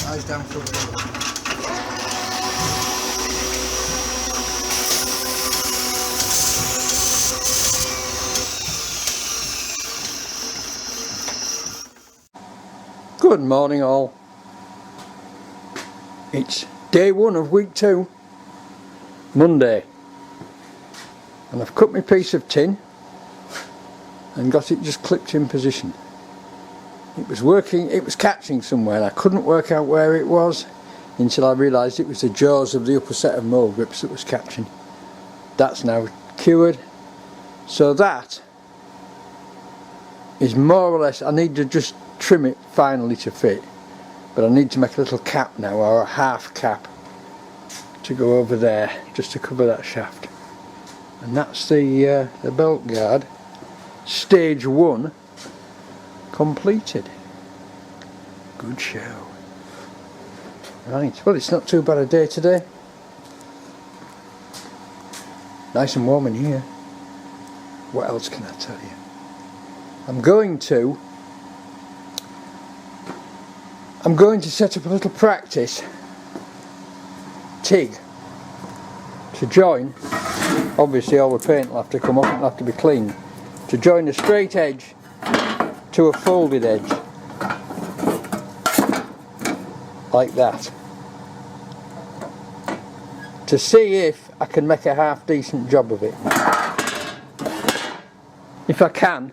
Eyes down for the Good morning all. It's day 1 of week 2, Monday, and I've cut my piece of tin and got it just clipped in position. It was working, it was catching somewhere, and I couldn't work out where it was until I realised it was the jaws of the upper set of mould grips that was catching. That's now cured, so that is more or less, I need to just trim it finally to fit, but I need to make a little cap now, or a half cap, to go over there just to cover that shaft. And that's the belt guard, stage 1 completed. Good show. Right, well, it's not too bad a day today. Nice and warm in here. What else can I tell you? I'm going to set up a little practice TIG to join. Obviously all the paint will have to come off and have to be cleaned, to join a straight edge to a folded edge, like that, to see if I can make a half decent job of it. If I can,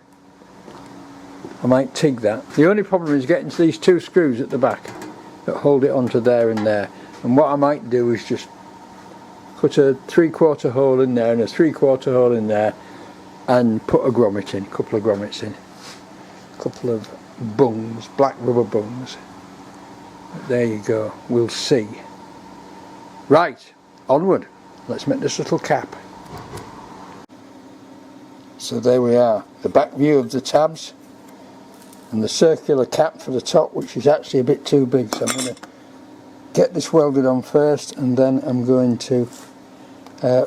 I might TIG that. The only problem is getting to these 2 screws at the back that hold it onto there and there, and what I might do is just cut a 3/4 hole in there and a 3/4 hole in there and put a grommet in, a couple of grommets in, a couple of bungs, black rubber bungs. But there you go, we'll see. Right, onward, let's make this little cap. So there we are, the back view of the tabs and the circular cap for the top, which is actually a bit too big, so I'm going to get this welded on first, and then I'm going to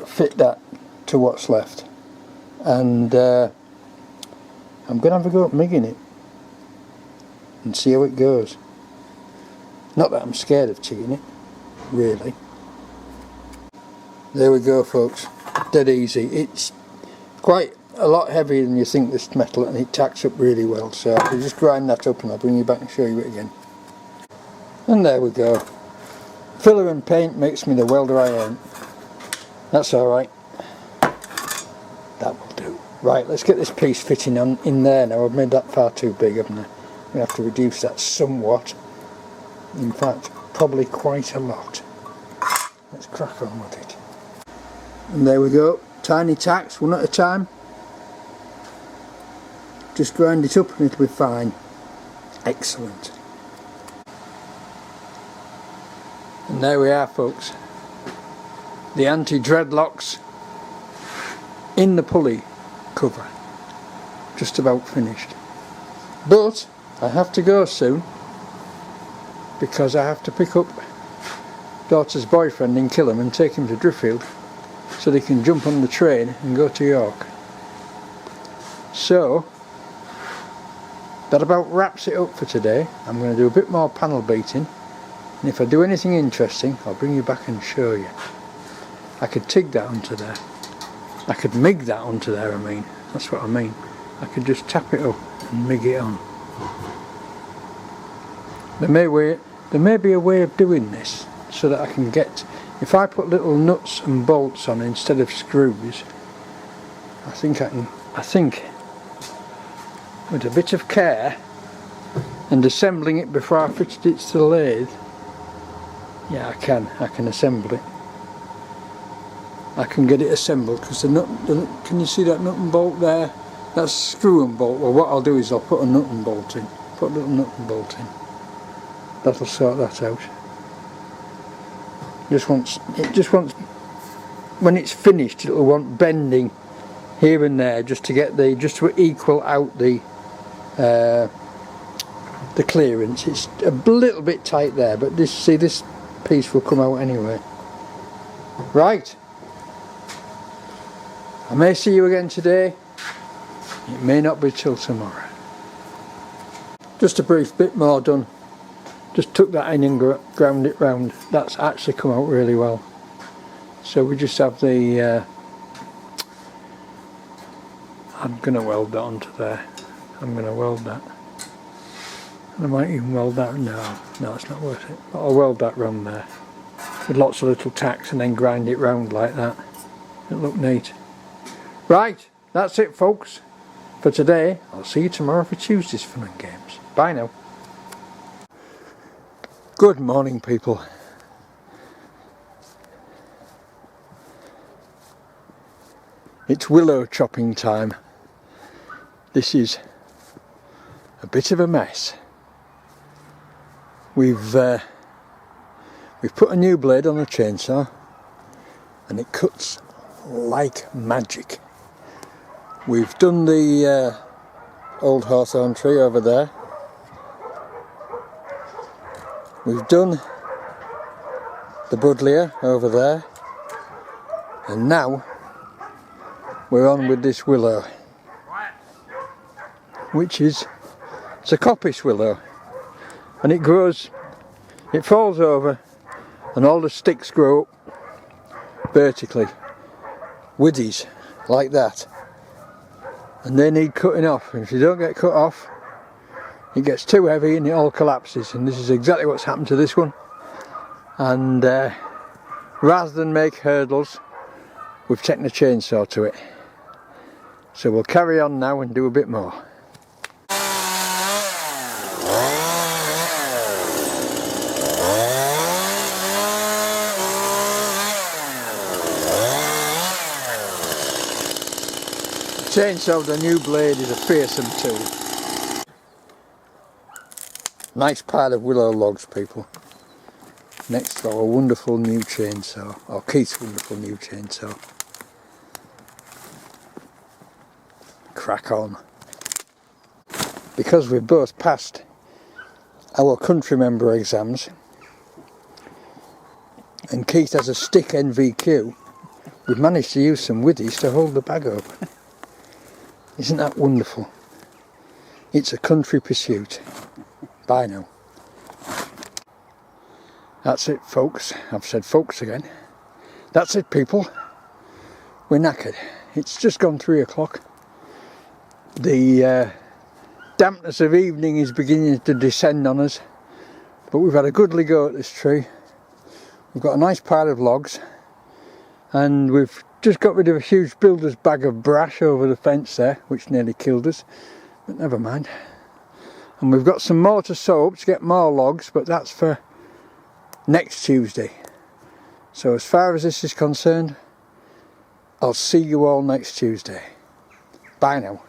fit that to what's left, and I'm going to have a go at MIGging it and see how it goes. Not that I'm scared of TIGging it, really. There we go folks, dead easy. It's quite a lot heavier than you think, this metal, and it tacks up really well, so I'll just grind that up and I'll bring you back and show you it again. And there we go. Filler and paint makes me the welder I ain't. That's alright, that will do. Right, let's get this piece fitting on in there now. I've made that far too big, haven't I? I'm going to have to reduce that somewhat, in fact probably quite a lot. Let's crack on with it. And there we go, tiny tacks, one at a time. Just grind it up and it'll be fine. Excellent. And there we are folks, the anti-dreadlocks in the pulley cover, just about finished. But I have to go soon because I have to pick up daughter's boyfriend in Killam and take him to Driffield so they can jump on the train and go to York. So that about wraps it up for today. I'm going to do a bit more panel beating, and if I do anything interesting I'll bring you back and show you. I could TIG that onto there. I could MIG that onto there, I mean. That's what I mean. I could just tap it up and MIG it on. There may be a way of doing this so that I can get, if I put little nuts and bolts on instead of screws, I think with a bit of care and assembling it before I fitted it to the lathe, yeah, I can assemble it. I can get it assembled, because can you see that nut and bolt there? That's screw and bolt. Well, what I'll do is I'll put a nut and bolt in, put a little nut and bolt in. That'll sort that out. It just wants, when it's finished, it'll want bending here and there just to equal out the clearance. It's a little bit tight there, but this piece will come out anyway. Right, I may see you again today, it may not be till tomorrow. Just a brief bit more done just took that in and ground it round. That's actually come out really well. So we just have the I'm going to weld that onto there. I'm going to weld that. And I might even weld that. No, it's not worth it. But I'll weld that round there with lots of little tacks and then grind it round like that. It'll look neat. Right, that's it folks for today. I'll see you tomorrow for Tuesday's fun and games. Bye now. Good morning people. It's willow chopping time. This is a bit of a mess. We've put a new blade on the chainsaw and it cuts like magic. We've done the old hawthorn tree over there. We've done the buddleia over there, and now we're on with this willow, which is, it's a coppice willow, and it grows, it falls over and all the sticks grow up vertically, widdies like that, and they need cutting off, and if you don't get cut off it gets too heavy and it all collapses, and this is exactly what's happened to this one. And rather than make hurdles, we've taken a chainsaw to it. So we'll carry on now and do a bit more. The chainsaw with a new blade is a fearsome tool. Nice pile of willow logs people. Next to our wonderful new chainsaw, or Keith's wonderful new chainsaw. Crack on. Because we've both passed our country member exams and Keith has a stick NVQ, we've managed to use some widdies to hold the bag open. Isn't that wonderful? It's a country pursuit. Bye now. That's it folks. I've said folks again. That's it people. We're knackered. It's just gone 3 o'clock. The dampness of evening is beginning to descend on us, but we've had a goodly go at this tree. We've got a nice pile of logs and we've just got rid of a huge builder's bag of brash over the fence there, which nearly killed us, but never mind. And we've got some more to sew up to get more logs, but that's for next Tuesday. So as far as this is concerned, I'll see you all next Tuesday. Bye now.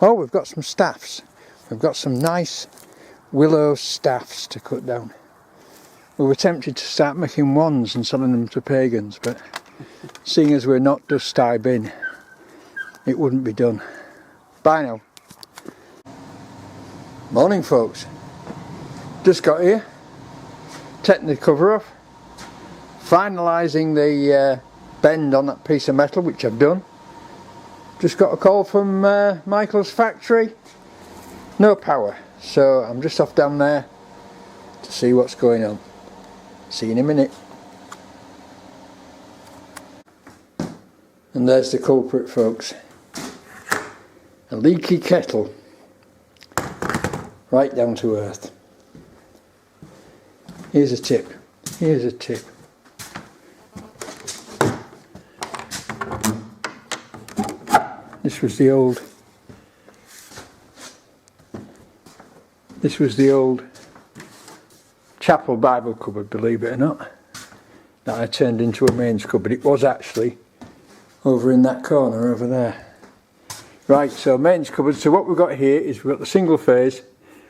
Oh, we've got some staffs. We've got some nice willow staffs to cut down. We were tempted to start making wands and selling them to pagans, but seeing as we're not dust tie bin, it wouldn't be done. Bye now. Morning folks, just got here, taking the cover off, finalising the bend on that piece of metal, which I've done. Just got a call from Michael's factory, no power, so I'm just off down there to see what's going on. See you in a minute. And there's the culprit folks, a leaky kettle. Right down to earth. Here's a tip. Here's a tip. This was the old chapel Bible cupboard, believe it or not, that I turned into a mains cupboard. It was actually over in that corner over there. Right, so mains cupboard. So what we've got here is we've got the single phase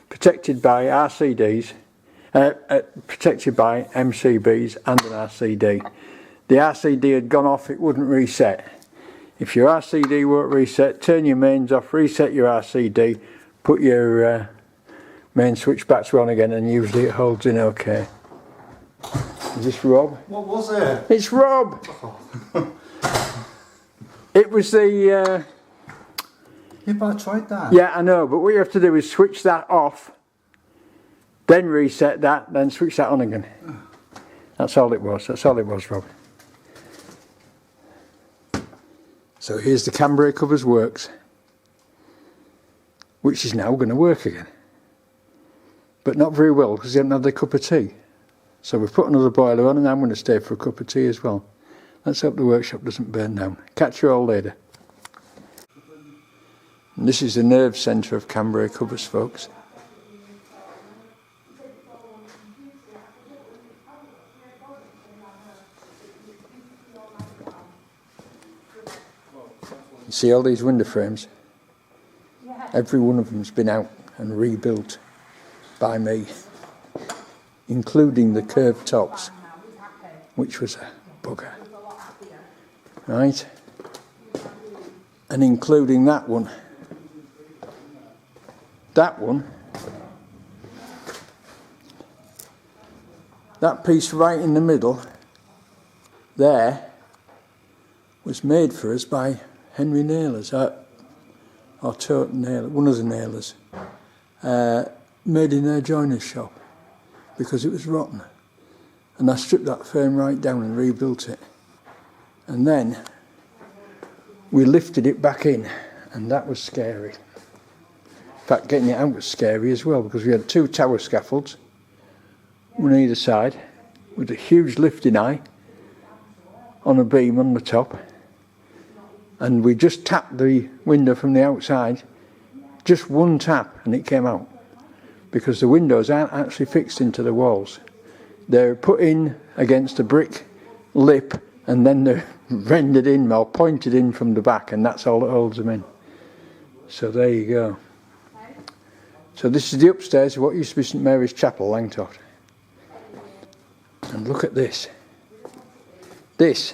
protected by RCDs, protected by MCBs and an RCD. The RCD had gone off, it wouldn't reset. If your RCD won't reset, turn your mains off, reset your RCD, put your main switch back to on again, and usually it holds in okay. Is this Rob? What was it? It's Rob! Oh. It was the... Yeah, but I tried that. Yeah, I know, but what you have to do is switch that off then reset that, then switch that on again. That's all it was, Rob. So here's the camber covers works, which is now going to work again. But not very well because he hadn't had the cup of tea. So we've put another boiler on and I'm going to stay for a cup of tea as well. Let's hope the workshop doesn't burn down. Catch you all later. And this is the nerve centre of camber covers, folks. You see all these window frames? Every one of them's been out and rebuilt by me, including the curved tops, which was a bugger. Right? And including that one. That one, that piece right in the middle there was made for us by Henry Nailers, or Tote Nailor, one of the nailers, made in their joiner's shop because it was rotten. And I stripped that frame right down and rebuilt it. And then we lifted it back in, and that was scary. In fact, getting it out was scary as well because we had 2 tower scaffolds, one on either side, with a huge lifting eye on a beam on the top. And we just tapped the window from the outside, just one tap, and it came out. Because the windows aren't actually fixed into the walls. They're put in against a brick lip and then they're rendered in or pointed in from the back, and that's all that holds them in. So there you go. So this is the upstairs of what used to be St Mary's Chapel, Langtoft. And look at this. This.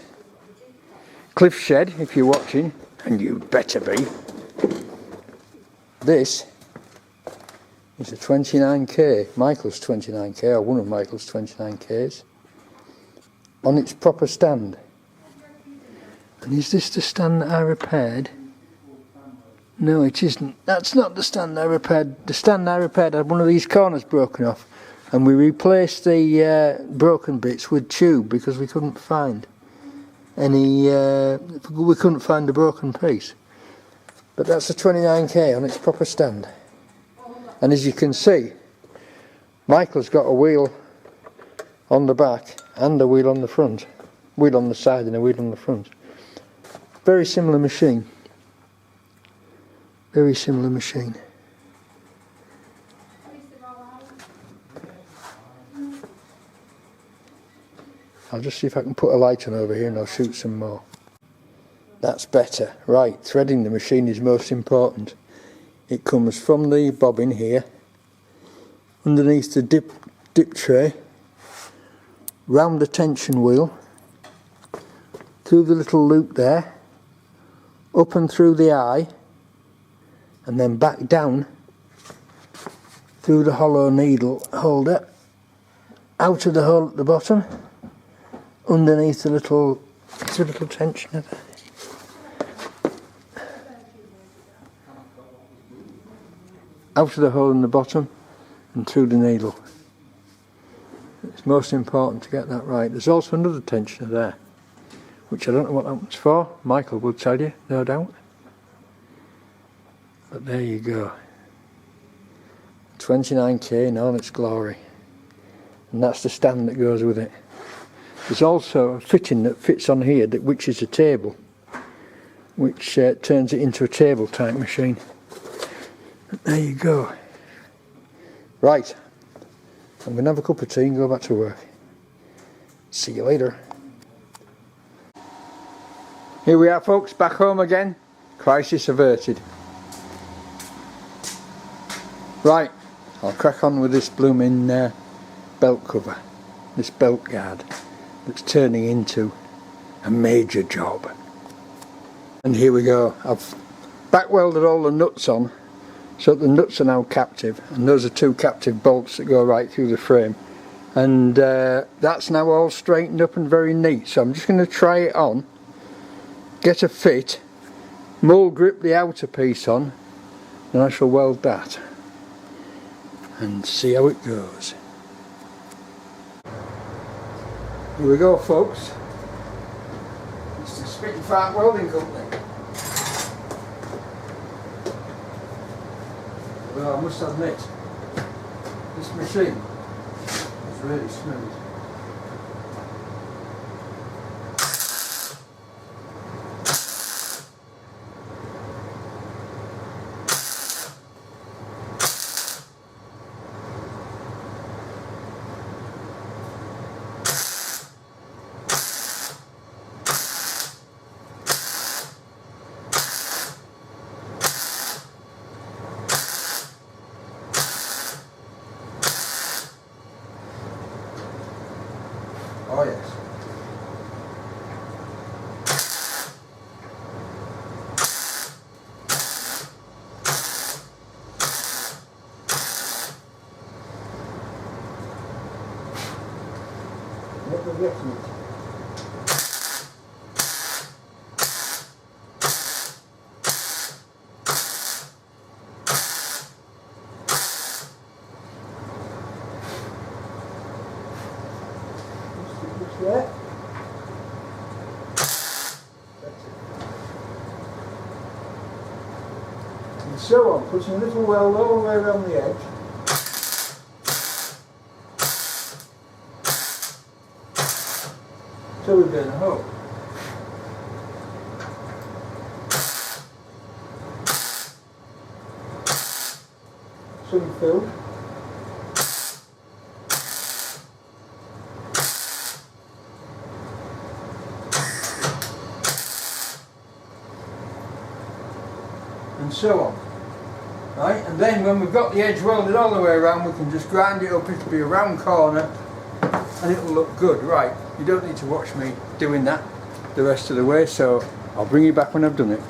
Cliff Shed, if you're watching, and you better be. This is a 29k, Michael's 29k, or one of Michael's 29ks, on its proper stand. And is this the stand that I repaired? No, it isn't. That's not the stand I repaired. The stand I repaired had one of these corners broken off, and we replaced the broken bits with tube because we couldn't find any, we couldn't find the broken piece. But that's a 29k on its proper stand. And as you can see, Michael's got a wheel on the back and a wheel on the front. Wheel on the side and a wheel on the front. Very similar machine. Very similar machine. I'll just see if I can put a light on over here and I'll shoot some more. That's better. Right, threading the machine is most important. It comes from the bobbin here, underneath the dip tray, round the tension wheel, through the little loop there, up and through the eye, and then back down through the hollow needle holder, out of the hole at the bottom, underneath the little tensioner there. Out of the hole in the bottom and through the needle. It's most important to get that right. There's also another tensioner there, which I don't know what that one's for. Michael will tell you, no doubt. But there you go. 29k in all its glory. And that's the stand that goes with it. There's also a fitting that fits on here, which is a table, which turns it into a table type machine. But there you go. Right, I'm going to have a cup of tea and go back to work. See you later. Here we are, folks, back home again. Crisis averted. Right, I'll crack on with this blooming belt cover, this belt guard that's turning into a major job. And here we go. I've back welded all the nuts on, so the nuts are now captive, and those are 2 captive bolts that go right through the frame. And that's now all straightened up and very neat. So I'm just going to try it on, get a fit, mould grip the outer piece on, and I shall weld that. and see how it goes. Here we go, folks. It's the Spit and Fart Welding Company. Well, I must admit, this machine is really smooth. Oh yes. What we're getting it. There. And so on, putting a little weld all the way around the edge. So we burn a hole. Some filled. And so on, right? And then when we've got the edge welded all the way around, we can just grind it up. It'll be a round corner and it'll look good, right? You don't need to watch me doing that the rest of the way, so I'll bring you back when I've done it.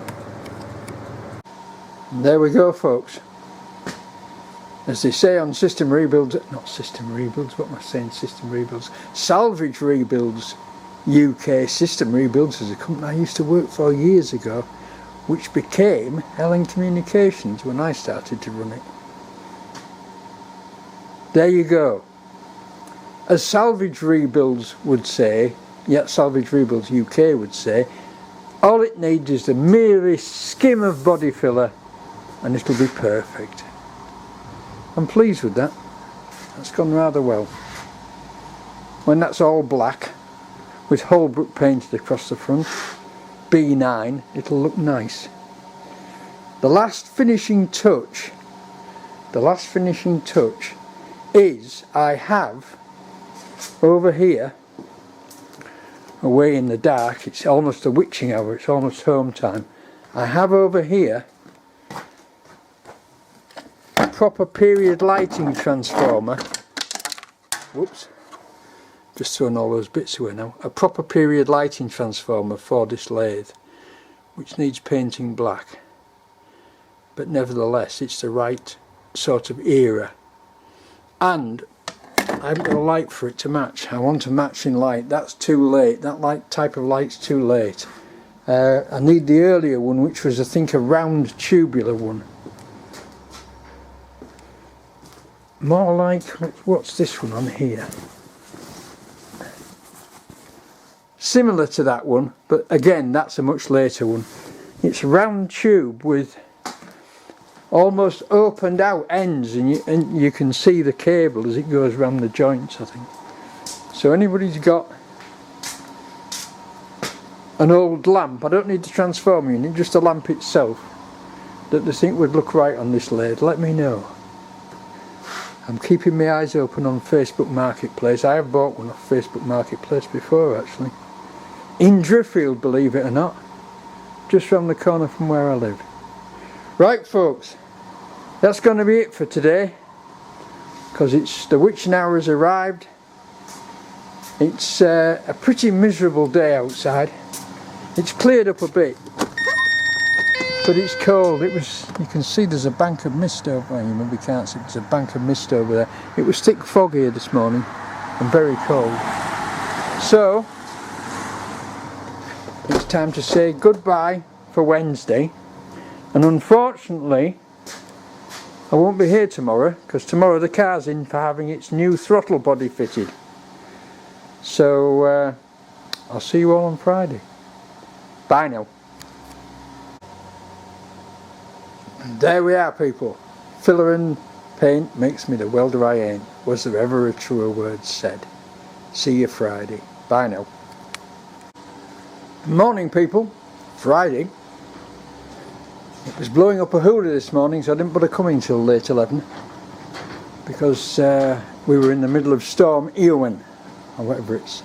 And there we go, folks. As they say on system rebuilds, not system rebuilds, what am I saying, system rebuilds, Salvage Rebuilds UK. System Rebuilds is a company I used to work for years ago, which became Helen Communications when I started to run it. There you go. As Salvage Rebuilds would say, yet Salvage Rebuilds UK would say, all it needs is the merest skim of body filler and it'll be perfect. I'm pleased with that. That's gone rather well. When that's all black with Holbrook painted across the front, B9, it'll look nice. The last finishing touch is I have over here, away in the dark, it's almost a witching hour, it's almost home time, I have over here a proper period lighting transformer. Whoops, just thrown all those bits away now. A proper period lighting transformer for this lathe, which needs painting black, but nevertheless it's the right sort of era, and I haven't got a light for it to match. I want a matching light. That's too late. That light type of light's too late. I need the earlier one, which was I think a round tubular one. More like, what's this one on here? Similar to that one, but again that's a much later one. It's a round tube with almost opened out ends, and you can see the cable as it goes around the joints, I think. So anybody's got an old lamp, I don't need the transformer unit, just a lamp itself, that they think would look right on this lathe, let me know. I'm keeping my eyes open on Facebook Marketplace. I have bought one off Facebook Marketplace before, actually. In Driffield, believe it or not. Just round the corner from where I live. Right, folks. That's going to be it for today. Because it's the witching hour has arrived. It's a pretty miserable day outside. It's cleared up a bit. But it's cold. You can see there's a bank of mist over there. You maybe can't see, there's a bank of mist over there. It was thick fog here this morning and very cold. So it's time to say goodbye for Wednesday, and unfortunately I won't be here tomorrow because tomorrow the car's in for having its new throttle body fitted. So I'll see you all on Friday. Bye now. And there we are, people. Filler and paint makes me the welder I ain't. Was there ever a truer word said? See you Friday. Bye now. Morning, people. Friday. It was blowing up a hoolie this morning, so I didn't bother coming till late 11 because we were in the middle of Storm Eowyn, or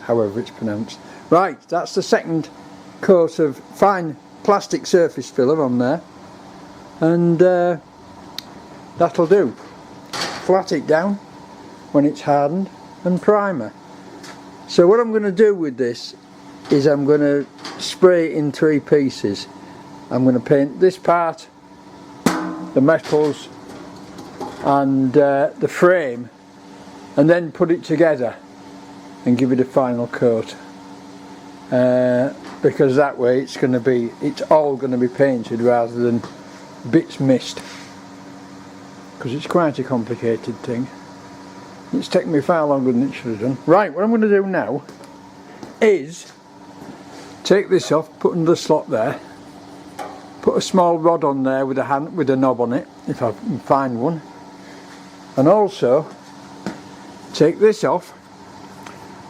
however it's pronounced. Right, that's the second coat of fine plastic surface filler on there, and that'll do. Flat it down when it's hardened and primer. So what I'm going to do with this is I'm going to spray it in 3 pieces. I'm going to paint this part, the metals and the frame, and then put it together and give it a final coat, because that way it's all going to be painted rather than bits missed, because it's quite a complicated thing. It's taken me far longer than it should have done. Right, what I'm going to do now is take this off, put another slot there, put a small rod on there with a knob on it, if I can find one, and also take this off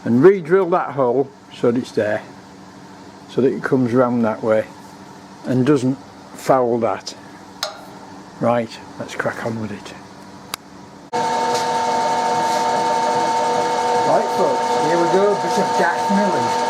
and re-drill that hole so that it's there, so that it comes round that way and doesn't foul that. Right, let's crack on with it. Right folks, here we go, a bit of gas milling.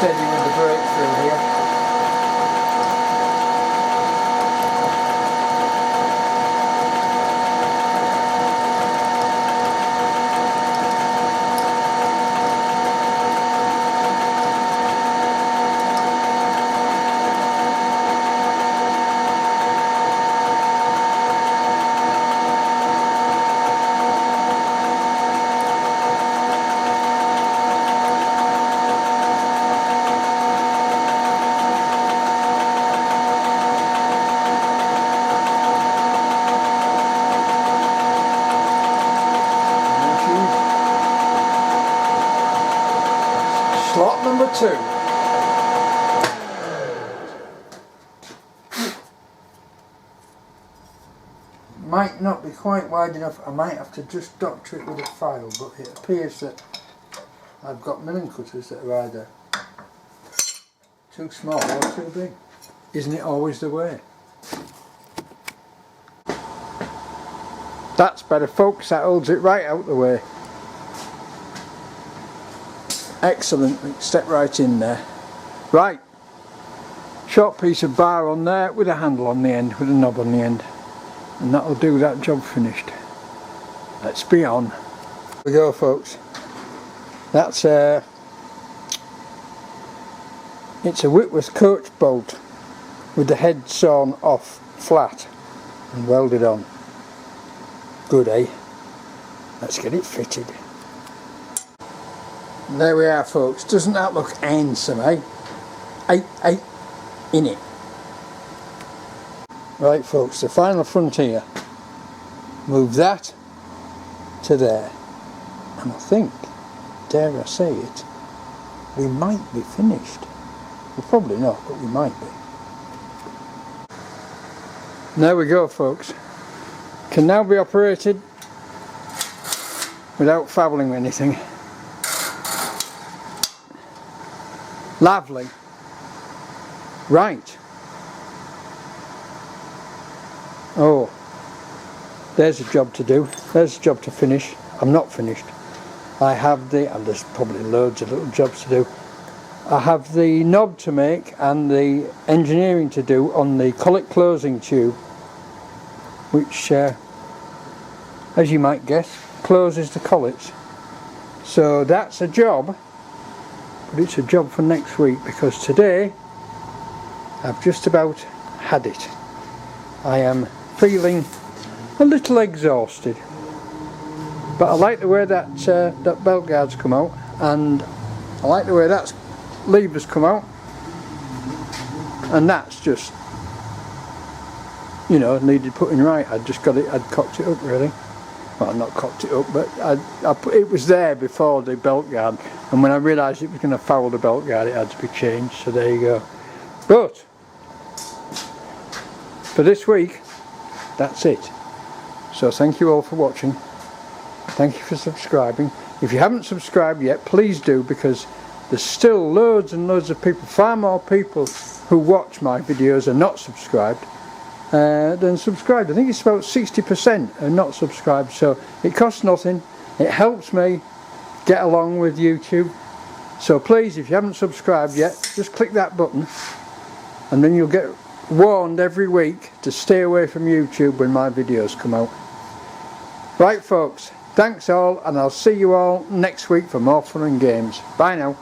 Steady with the breakthrough here. two. Might not be quite wide enough. I might have to just doctor it with a file, but it appears that I've got milling cutters that are either too small or too big. Isn't it always the way? That's better, folks. That holds it right out the way. Excellent. We can step right in there. Right. Short piece of bar on there with a handle on the end, with a knob on the end. And that'll do that job finished. Let's be on. Here we go, folks. That's it's a Whitworth coach bolt with the head sawn off flat and welded on. Good, eh? Let's get it fitted. And there we are, folks. Doesn't that look handsome, eh? Hey, in it. Right, folks, the final frontier. Move that to there. And I think, dare I say it, we might be finished. Well, probably not, but we might be. And there we go, folks. Can now be operated without fouling anything. Lovely. Right. Oh, there's a job to do. There's a job to finish. I'm not finished. I have and there's probably loads of little jobs to do. I have the knob to make and the engineering to do on the collet closing tube, which, as you might guess, closes the collets. So that's a job, but it's a job for next week, because today I've just about had it. I am feeling a little exhausted, but I like the way that that belt guard's come out, and I like the way that lever's come out, and that's just, you know, needed putting right. I'd cocked it up really. Well, not cocked it up, but it was there before the belt guard, and when I realised it was going to foul the belt guard, it had to be changed, so there you go. But for this week, that's it. So thank you all for watching. Thank you for subscribing. If you haven't subscribed yet, please do, because there's still loads and loads of people, far more people who watch my videos are not subscribed than subscribed. I think it's about 60% are not subscribed, so it costs nothing. It helps me get along with YouTube. So please, if you haven't subscribed yet, just click that button, and then you'll get warned every week to stay away from YouTube when my videos come out. Right, folks, thanks all, and I'll see you all next week for more fun and games. Bye now.